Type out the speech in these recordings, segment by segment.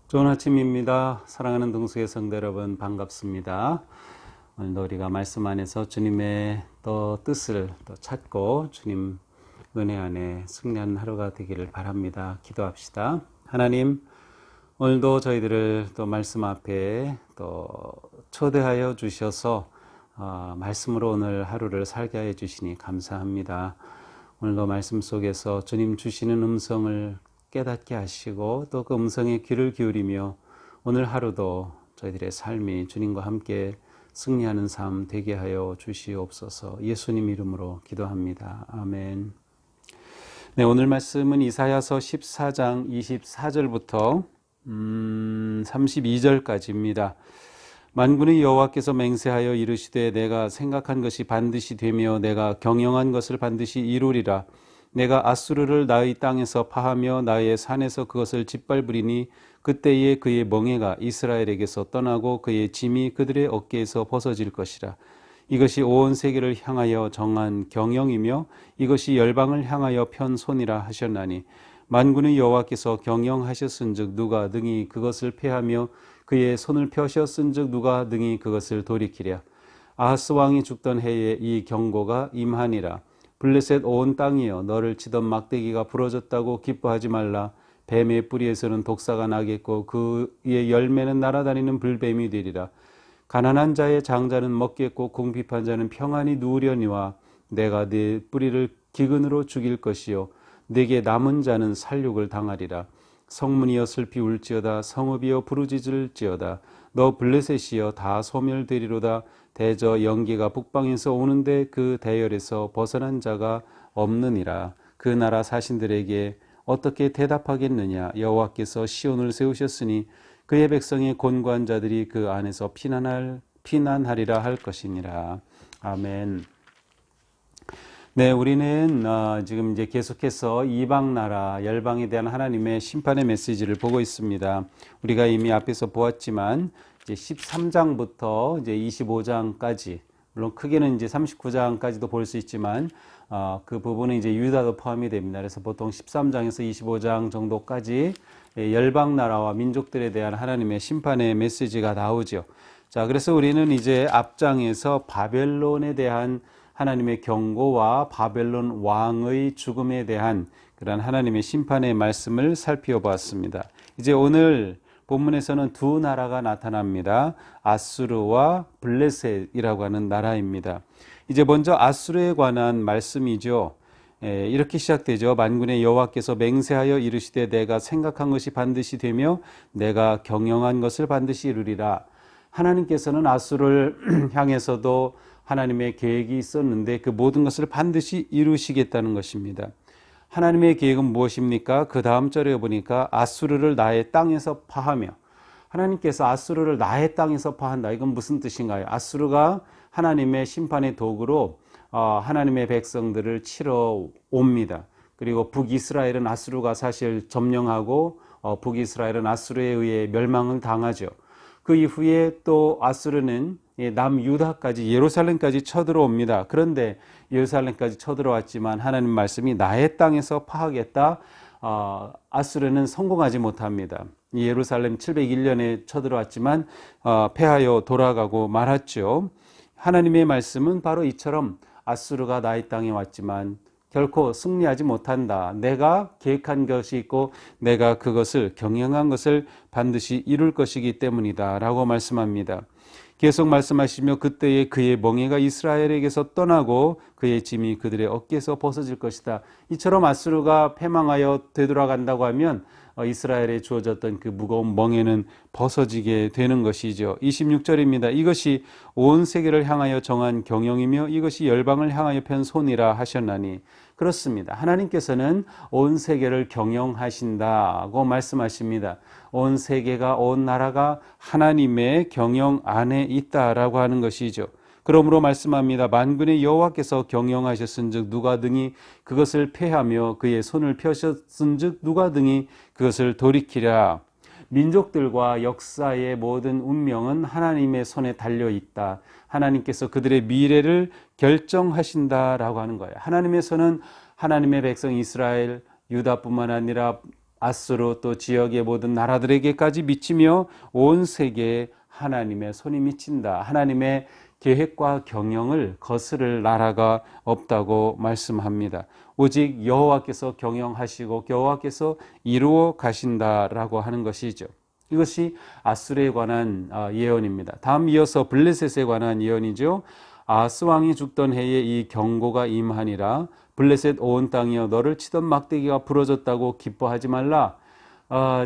좋은 아침입니다. 사랑하는 동수의 성도 여러분 반갑습니다. 오늘도 우리가 말씀 안에서 주님의 또 뜻을 또 찾고 주님 은혜 안에 승리하는 하루가 되기를 바랍니다. 기도합시다. 하나님, 오늘도 저희들을 또 말씀 앞에 또 초대하여 주셔서 말씀으로 오늘 하루를 살게 해 주시니 감사합니다. 오늘도 말씀 속에서 주님 주시는 음성을 깨닫게 하시고 또 그 음성에 귀를 기울이며 오늘 하루도 저희들의 삶이 주님과 함께 승리하는 삶 되게 하여 주시옵소서. 예수님 이름으로 기도합니다. 아멘. 네, 오늘 말씀은 이사야서 14장 24절부터 32절까지입니다. 만군의 여호와께서 맹세하여 이르시되 내가 생각한 것이 반드시 되며 내가 경영한 것을 반드시 이루리라. 내가 아수르를 나의 땅에서 파하며 나의 산에서 그것을 짓밟으리니 그때에 그의 멍에가 이스라엘에게서 떠나고 그의 짐이 그들의 어깨에서 벗어질 것이라. 이것이 온 세계를 향하여 정한 경영이며 이것이 열방을 향하여 편 손이라 하셨나니 만군의 여호와께서 경영하셨은즉 누가 능히 그것을 패하며 그의 손을 펴셨은즉 누가 능히 그것을 돌이키랴. 아하스 왕이 죽던 해에 이 경고가 임하니라. 블레셋 온 땅이여 너를 치던 막대기가 부러졌다고 기뻐하지 말라. 뱀의 뿌리에서는 독사가 나겠고 그의 열매는 날아다니는 불뱀이 되리라. 가난한 자의 장자는 먹겠고 궁핍한 자는 평안히 누우려니와 내가 네 뿌리를 기근으로 죽일 것이요 네게 남은 자는 살육을 당하리라. 성문이여 슬피 울지어다. 성읍이여 부르짖을지어다. 너 블레셋이여 다 소멸되리로다. 대저 연기가 북방에서 오는데 그 대열에서 벗어난 자가 없느니라. 그 나라 사신들에게 어떻게 대답하겠느냐. 여호와께서 시온을 세우셨으니 그의 백성의 곤고한 자들이 그 안에서 피난하리라 할 것이니라. 아멘. 네, 우리는 지금 이제 계속해서 이방 나라 열방에 대한 하나님의 심판의 메시지를 보고 있습니다. 우리가 이미 앞에서 보았지만 이제 13장부터 이제 25장까지, 물론 크게는 이제 39장까지도 볼 수 있지만 그 부분은 이제 유다도 포함이 됩니다. 그래서 보통 13장에서 25장 정도까지 열방 나라와 민족들에 대한 하나님의 심판의 메시지가 나오죠. 자, 그래서 우리는 이제 앞장에서 바벨론에 대한 하나님의 경고와 바벨론 왕의 죽음에 대한 그런 하나님의 심판의 말씀을 살펴보았습니다. 이제 오늘 본문에서는 두 나라가 나타납니다. 아수르와 블레셋이라고 하는 나라입니다. 이제 먼저 아수르에 관한 말씀이죠. 이렇게 시작되죠. 만군의 여호와께서 맹세하여 이르시되 내가 생각한 것이 반드시 되며 내가 경영한 것을 반드시 이루리라. 하나님께서는 아수르를 향해서도 하나님의 계획이 있었는데 그 모든 것을 반드시 이루시겠다는 것입니다. 하나님의 계획은 무엇입니까? 그 다음 절에 보니까 아수르를 나의 땅에서 파하며, 하나님께서 아수르를 나의 땅에서 파한다. 이건 무슨 뜻인가요? 아수르가 하나님의 심판의 도구로 하나님의 백성들을 치러 옵니다. 그리고 북이스라엘은 아수르가 사실 점령하고 북이스라엘은 아수르에 의해 멸망을 당하죠. 그 이후에 또 아수르는 남유다까지 예루살렘까지 쳐들어옵니다. 그런데 예루살렘까지 쳐들어왔지만 하나님 말씀이 나의 땅에서 파하겠다. 아수르는 성공하지 못합니다. 예루살렘 701년에 쳐들어왔지만 패하여 돌아가고 말았죠. 하나님의 말씀은 바로 이처럼 아수르가 나의 땅에 왔지만 결코 승리하지 못한다. 내가 계획한 것이 있고 내가 그것을 경영한 것을 반드시 이룰 것이기 때문이다 라고 말씀합니다. 계속 말씀하시며 그때에 그의 멍에가 이스라엘에게서 떠나고 그의 짐이 그들의 어깨에서 벗어질 것이다. 이처럼 아수르가 패망하여 되돌아간다고 하면 이스라엘에 주어졌던 그 무거운 멍에는 벗어지게 되는 것이죠. 26절입니다. 이것이 온 세계를 향하여 정한 경영이며 이것이 열방을 향하여 편 손이라 하셨나니. 그렇습니다. 하나님께서는 온 세계를 경영하신다고 말씀하십니다. 온 세계가, 온 나라가 하나님의 경영 안에 있다라고 하는 것이죠. 그러므로 말씀합니다. 만군의 여호와께서 경영하셨은즉 누가 능히 그것을 패하며 그의 손을 펴셨은즉 누가 능히 그것을 돌이키랴. 민족들과 역사의 모든 운명은 하나님의 손에 달려 있다. 하나님께서 그들의 미래를 결정하신다라고 하는 거예요. 하나님의 손은 하나님의 백성 이스라엘, 유다뿐만 아니라 아수르 또 지역의 모든 나라들에게까지 미치며 온 세계에 하나님의 손이 미친다. 하나님의 계획과 경영을 거스를 나라가 없다고 말씀합니다. 오직 여호와께서 경영하시고 여호와께서 이루어 가신다라고 하는 것이죠. 이것이 아수르에 관한 예언입니다. 다음 이어서 블레셋에 관한 예언이죠. 아하스 왕이 죽던 해에 이 경고가 임하니라. 블레셋 온 땅이여 너를 치던 막대기가 부러졌다고 기뻐하지 말라.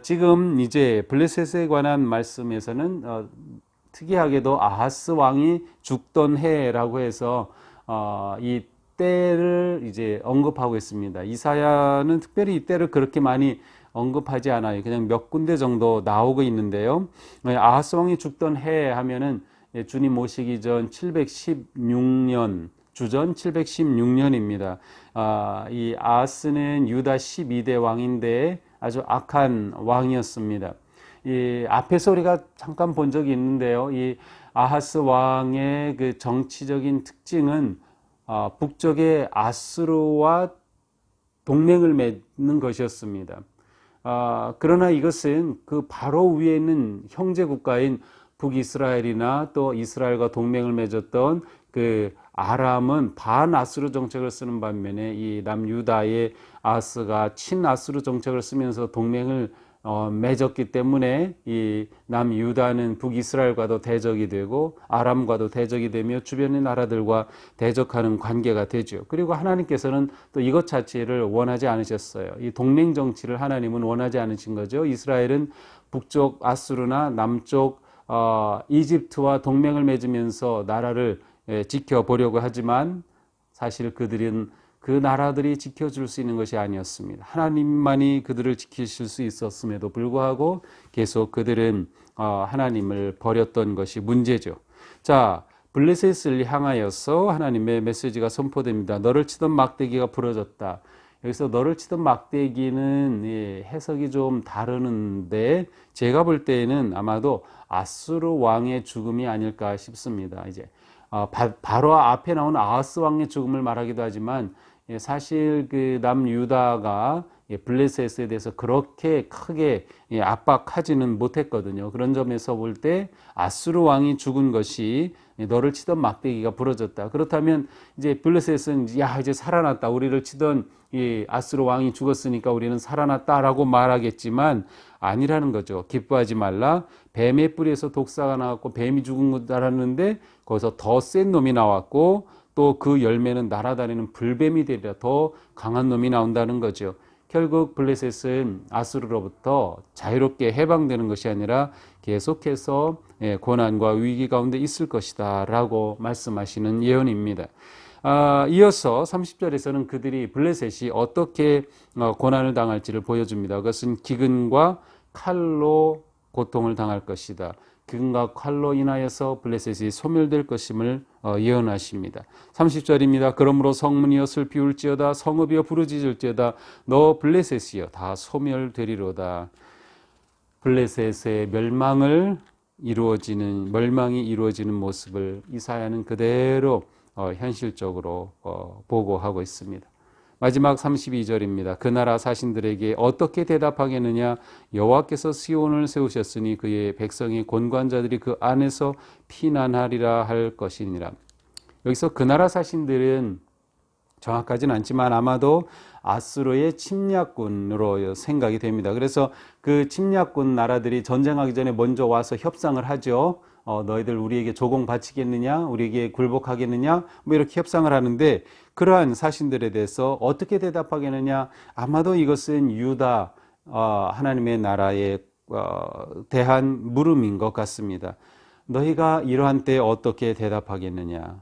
지금 이제 블레셋에 관한 말씀에서는 특이하게도 아하스 왕이 죽던 해라고 해서 이 때를 이제 언급하고 있습니다. 이사야는 특별히 이 때를 그렇게 많이 언급하지 않아요. 그냥 몇 군데 정도 나오고 있는데요. 아하스 왕이 죽던 해 하면은 주님 모시기 전 716년, 주전 716년입니다. 이 아하스는 유다 12대 왕인데 아주 악한 왕이었습니다. 이 앞에서 우리가 잠깐 본 적이 있는데요. 이 아하스 왕의 그 정치적인 특징은 북쪽의 아수르와 동맹을 맺는 것이었습니다. 그러나 이것은 그 바로 위에 있는 형제 국가인 북이스라엘이나 또 이스라엘과 동맹을 맺었던 그 아람은 반아수르 정책을 쓰는 반면에 이 남유다의 아하스가 친아수르 정책을 쓰면서 동맹을 맺었기 때문에 이 남유다는 북이스라엘과도 대적이 되고 아람과도 대적이 되며 주변의 나라들과 대적하는 관계가 되죠. 그리고 하나님께서는 또 이것 자체를 원하지 않으셨어요. 이 동맹 정치를 하나님은 원하지 않으신 거죠. 이스라엘은 북쪽 아수르나 남쪽 이집트와 동맹을 맺으면서 나라를 지켜보려고 하지만 사실 그들은 그 나라들이 지켜줄 수 있는 것이 아니었습니다. 하나님만이 그들을 지키실 수 있었음에도 불구하고 계속 그들은 하나님을 버렸던 것이 문제죠. 자, 블레셋을 향하여서 하나님의 메시지가 선포됩니다. 너를 치던 막대기가 부러졌다. 여기서 너를 치던 막대기는 해석이 좀 다르는데 제가 볼 때에는 아마도 아수르 왕의 죽음이 아닐까 싶습니다. 이제 바로 앞에 나온 아하스 왕의 죽음을 말하기도 하지만 사실 그 남유다가 블레셋에 대해서 그렇게 크게 압박하지는 못했거든요. 그런 점에서 볼 때 아수르 왕이 죽은 것이 너를 치던 막대기가 부러졌다. 그렇다면 이제 블레셋은 야 이제 살아났다. 우리를 치던 이 아수르 왕이 죽었으니까 우리는 살아났다라고 말하겠지만 아니라는 거죠. 기뻐하지 말라. 뱀의 뿌리에서 독사가 나왔고 뱀이 죽은 줄 알았는데 거기서 더 센 놈이 나왔고 또 그 열매는 날아다니는 불뱀이 되리라. 더 강한 놈이 나온다는 거죠. 결국 블레셋은 아수르로부터 자유롭게 해방되는 것이 아니라 계속해서 고난과 위기 가운데 있을 것이다 라고 말씀하시는 예언입니다. 이어서 30절에서는 그들이 블레셋이 어떻게 고난을 당할지를 보여줍니다. 그것은 기근과 칼로 고통을 당할 것이다. 기근과 칼로 인하여서 블레셋이 소멸될 것임을 예언하십니다. 30절입니다. 그러므로 성문이여 슬피 울지어다 성읍이여 부르짖을지어다 너 블레셋이여 다 소멸되리로다. 블레셋의 멸망이 이루어지는 모습을 이사야는 그대로 현실적으로 보고하고 있습니다. 마지막 32절입니다. 그 나라 사신들에게 어떻게 대답하겠느냐? 여호와께서 시온을 세우셨으니 그의 백성의 권관자들이 그 안에서 피난하리라 할 것이니라. 여기서 그 나라 사신들은 정확하진 않지만 아마도 아수르의 침략군으로 생각이 됩니다. 그래서 그 침략군 나라들이 전쟁하기 전에 먼저 와서 협상을 하죠. 너희들 우리에게 조공 바치겠느냐? 우리에게 굴복하겠느냐? 뭐 이렇게 협상을 하는데 그러한 사신들에 대해서 어떻게 대답하겠느냐? 아마도 이것은 유다 하나님의 나라에 대한 물음인 것 같습니다. 너희가 이러한 때에 어떻게 대답하겠느냐?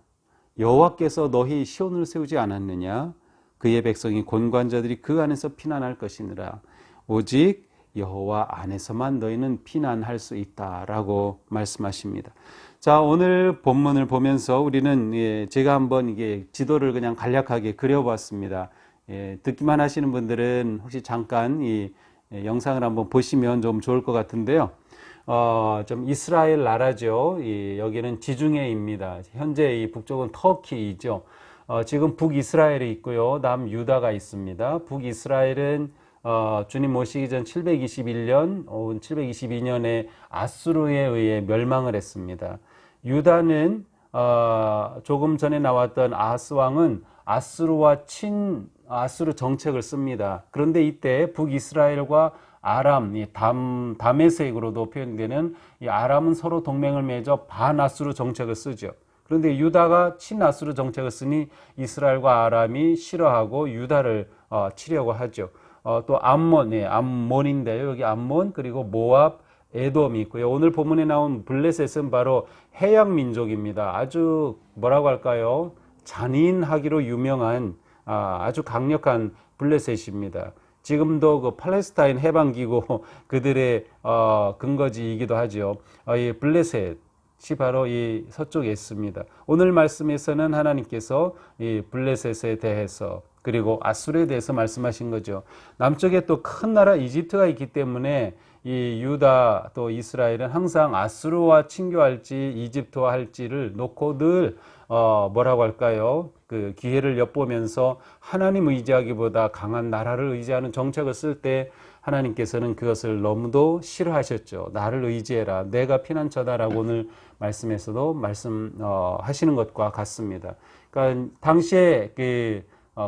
여호와께서 너희 시온을 세우지 않았느냐? 그의 백성이 권관자들이 그 안에서 피난할 것이니라. 오직 여호와 안에서만 너희는 피난할 수 있다라고 말씀하십니다. 자, 오늘 본문을 보면서 우리는 제가 한번 이게 지도를 그냥 간략하게 그려봤습니다. 듣기만 하시는 분들은 혹시 잠깐 이 영상을 한번 보시면 좀 좋을 것 같은데요. 좀 이스라엘 나라죠. 여기는 지중해입니다. 현재 이 북쪽은 터키이죠. 지금 북이스라엘이 있고요. 남유다가 있습니다. 북이스라엘은 주님 모시기 전 721년 혹은 722년에 아수르에 의해 멸망을 했습니다. 유다는 조금 전에 나왔던 아하스 왕은 아수르와 아수르 정책을 씁니다. 그런데 이때 북이스라엘과 아람, 다메섹으로도 표현되는 이 아람은 서로 동맹을 맺어 반아수르 정책을 쓰죠. 그런데 유다가 친아수르 정책을 쓰니 이스라엘과 아람이 싫어하고 유다를 치려고 하죠. 또 암몬인데요. 여기 암몬 그리고 모압, 에돔이 있고요. 오늘 본문에 나온 블레셋은 바로 해양 민족입니다. 아주 뭐라고 할까요? 잔인하기로 유명한 아주 강력한 블레셋입니다. 지금도 그 팔레스타인 해방기구 그들의 근거지이기도 하죠. 이 블레셋이 바로 이 서쪽에 있습니다. 오늘 말씀에서는 하나님께서 이 블레셋에 대해서 그리고 아수르에 대해서 말씀하신 거죠. 남쪽에 또 큰 나라 이집트가 있기 때문에 이 유다 또 이스라엘은 항상 아수르와 친교할지 이집트와 할지를 놓고 늘 뭐라고 할까요? 그 기회를 엿보면서 하나님 의지하기보다 강한 나라를 의지하는 정책을 쓸 때 하나님께서는 그것을 너무도 싫어하셨죠. 나를 의지해라. 내가 피난처다라고 오늘 말씀에서도 말씀하시는 것과 같습니다. 그러니까 당시에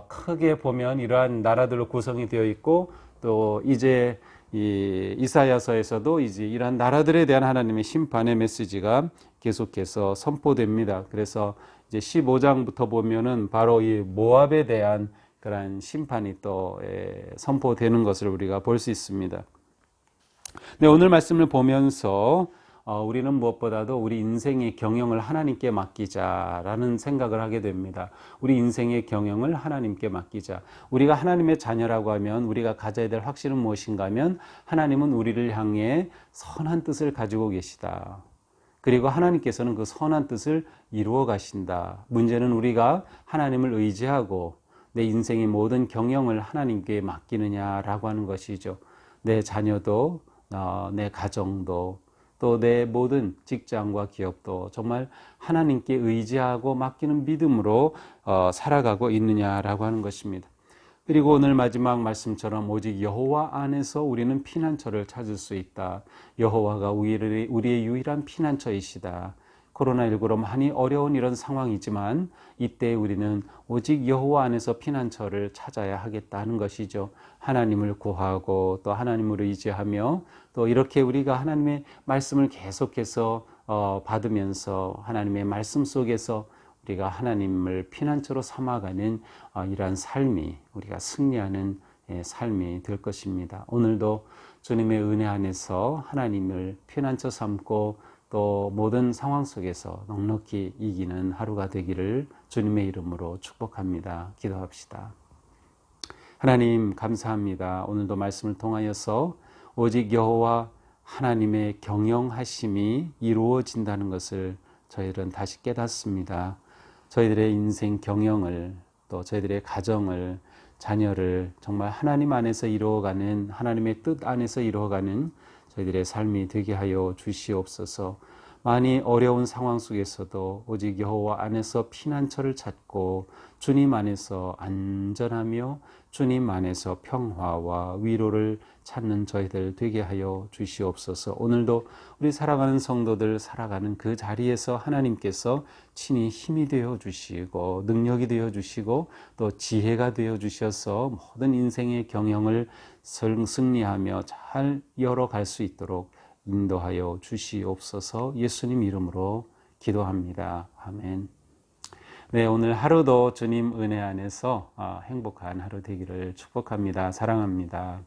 크게 보면 이러한 나라들로 구성이 되어 있고 또 이제 이 이사야서에서도 이제 이러한 나라들에 대한 하나님의 심판의 메시지가 계속해서 선포됩니다. 그래서 이제 15장부터 보면은 바로 이 모압에 대한 그런 심판이 또 선포되는 것을 우리가 볼 수 있습니다. 네, 오늘 말씀을 보면서 우리는 무엇보다도 우리 인생의 경영을 하나님께 맡기자라는 생각을 하게 됩니다. 우리 인생의 경영을 하나님께 맡기자. 우리가 하나님의 자녀라고 하면 우리가 가져야 될 확신은 무엇인가 하면 하나님은 우리를 향해 선한 뜻을 가지고 계시다. 그리고 하나님께서는 그 선한 뜻을 이루어 가신다. 문제는 우리가 하나님을 의지하고 내 인생의 모든 경영을 하나님께 맡기느냐라고 하는 것이죠. 내 자녀도 내 가정도 또 내 모든 직장과 기업도 정말 하나님께 의지하고 맡기는 믿음으로 살아가고 있느냐라고 하는 것입니다. 그리고 오늘 마지막 말씀처럼 오직 여호와 안에서 우리는 피난처를 찾을 수 있다. 여호와가 우리의 유일한 피난처이시다. 코로나19로 많이 어려운 이런 상황이지만 이때 우리는 오직 여호와 안에서 피난처를 찾아야 하겠다는 것이죠. 하나님을 구하고 또 하나님을 의지하며 또 이렇게 우리가 하나님의 말씀을 계속해서 받으면서 하나님의 말씀 속에서 우리가 하나님을 피난처로 삼아가는 이러한 삶이 우리가 승리하는 삶이 될 것입니다. 오늘도 주님의 은혜 안에서 하나님을 피난처 삼고 또 모든 상황 속에서 넉넉히 이기는 하루가 되기를 주님의 이름으로 축복합니다. 기도합시다. 하나님 감사합니다. 오늘도 말씀을 통하여서 오직 여호와 하나님의 경영하심이 이루어진다는 것을 저희들은 다시 깨닫습니다. 저희들의 인생 경영을 또 저희들의 가정을 자녀를 정말 하나님 안에서 이루어가는 하나님의 뜻 안에서 이루어가는 저희들의 삶이 되게 하여 주시옵소서. 많이 어려운 상황 속에서도 오직 여호와 안에서 피난처를 찾고 주님 안에서 안전하며 주님 안에서 평화와 위로를 찾는 저희들 되게 하여 주시옵소서. 오늘도 우리 사랑하는 성도들 살아가는 그 자리에서 하나님께서 친히 힘이 되어 주시고 능력이 되어 주시고 또 지혜가 되어 주셔서 모든 인생의 경영을 승리하며 잘 이어갈 수 있도록 인도하여 주시옵소서. 예수님 이름으로 기도합니다. 아멘. 네, 오늘 하루도 주님 은혜 안에서 행복한 하루 되기를 축복합니다. 사랑합니다.